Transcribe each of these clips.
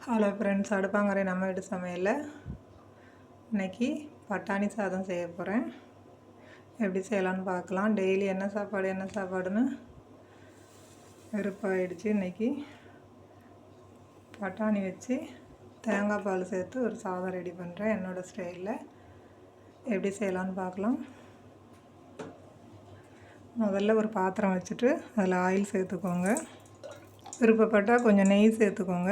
Hello friends, அடுப்பாங்கரை நம்ம வீட்டு சமையலில் இன்றைக்கி பட்டாணி சாதம் செய்ய போகிறேன். எப்படி செய்யலான்னு பார்க்கலாம். டெய்லி என்ன சாப்பாடுன்னு வெறுப்பாயிடுச்சு. இன்றைக்கி பட்டாணி வச்சு தேங்காய் பால் சேர்த்து ஒரு சாதம் ரெடி பண்ணுறேன் என்னோடய ஸ்டைலில். எப்படி செய்யலான்னு பார்க்கலாம். முதல்ல ஒரு பாத்திரம் வச்சுட்டு அதில் ஆயில் சேர்த்துக்கோங்க. விருப்பப்பட்டால் கொஞ்சம் நெய் சேர்த்துக்கோங்க.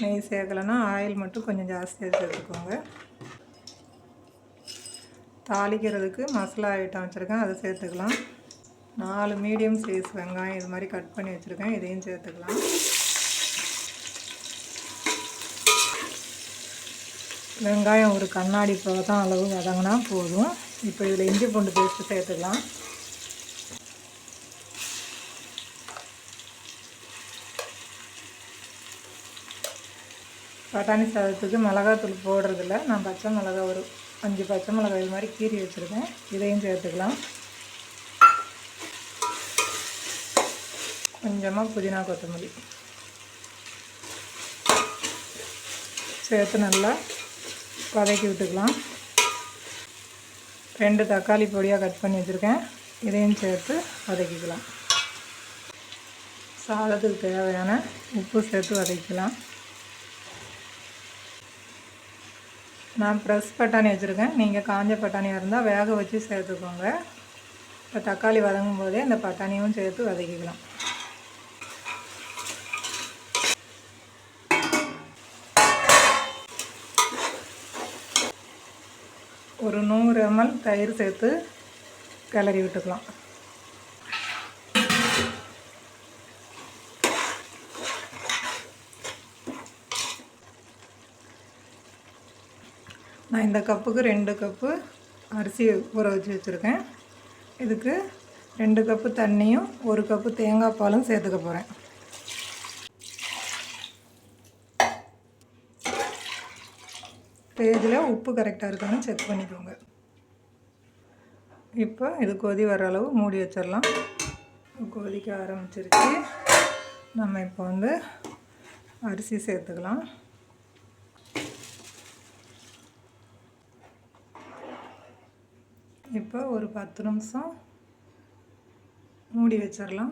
நெய் சேர்க்கலைன்னா ஆயில் மட்டும் கொஞ்சம் ஜாஸ்தியாக சேர்த்துக்கோங்க. தாளிக்கிறதுக்கு மசாலா ஐட்டம் வச்சுருக்கேன், அதை சேர்த்துக்கலாம். 4 மீடியம் சைஸ் வெங்காயம் இது மாதிரி கட் பண்ணி வச்சுருக்கேன், இதையும் சேர்த்துக்கலாம். வெங்காயம் ஒரு கண்ணாடி பதம் அளவு வதங்கினா போதும். இப்போ இதில் இஞ்சி பூண்டு பேஸ்ட்டு சேர்த்துக்கலாம். பட்டாணி சாதத்துக்கு மிளகாத்தூள் போடுறதில்ல, நான் பச்சை மிளகா ஒரு 5 பச்சை மிளகாய் இது மாதிரி கீறி வச்சுருக்கேன், இதையும் சேர்த்துக்கலாம். கொஞ்சமாக புதினா கொத்தமல்லி சேர்த்து நல்லா வதக்கி விட்டுக்கலாம். 2 தக்காளி பொடியாக கட் பண்ணி வச்சுருக்கேன், இதையும் சேர்த்து வதக்கிக்கலாம். சாதத்துக்கு தேவையான உப்பு சேர்த்து வதக்கிக்கலாம். நான் ப்ரெஸ் பட்டாணி வச்சுருக்கேன், நீங்கள் காஞ்ச பட்டாணியாக இருந்தால் வேக வச்சு சேர்த்துக்கோங்க. இப்போ தக்காளி வதங்கும் போதே இந்த பட்டாணியும் சேர்த்து வதக்கிக்கலாம். ஒரு 100 ml தயிர் சேர்த்து கிளறி விட்டுக்கலாம். நான் இந்த கப்புக்கு 2 கப்பு அரிசி ஊற வச்சு வச்சுருக்கேன். இதுக்கு 2 கப்பு தண்ணியும் 1 கப்பு தேங்காய் பாலும் சேர்த்துக்க போகிறேன். இதில் உப்பு கரெக்டாக இருக்குன்னு செக் பண்ணிக்கோங்க. இப்போ இது கொதி வர அளவு மூடி வச்சிடலாம். கொதிக்க ஆரம்பிச்சிருச்சு. நம்ம இப்போ அரிசி சேர்த்துக்கலாம். இப்போ ஒரு 10 நிமிஷம் மூடி வச்சிடலாம்.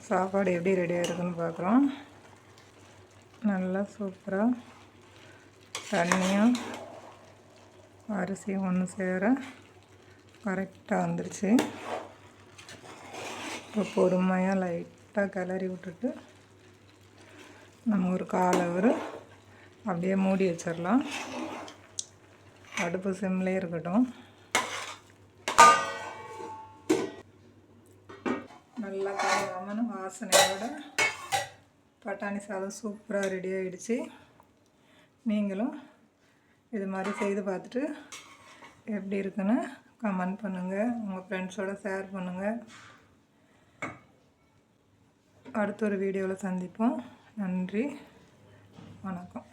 சாப்பாடு எப்படி ரெடியாக இருக்குன்னு பார்க்குறோம். நல்லா சூப்பராக தண்ணியும் அரிசியும் ஒன்று சேர கரெக்டாக வந்துடுச்சு. இப்போ பொறுமையாக லைட்டாக கிளறி விட்டுட்டு நம்ம ஒரு 1/4 ஹவர் அப்படியே மூடி வச்சிடலாம். அடுப்பு சிம்லேயே இருக்கட்டும். நல்லா கமகமன்னு வாசனையோட பட்டாணி சாதம் சூப்பராக ரெடி ஆகிடுச்சு. நீங்களும் இது மாதிரி செய்து பார்த்துட்டு எப்படி இருக்குன்னு கமெண்ட் பண்ணுங்கள், உங்கள் ஃப்ரெண்ட்ஸோடு ஷேர் பண்ணுங்கள். அடுத்த ஒரு வீடியோவில் சந்திப்போம். நன்றி, வணக்கம்.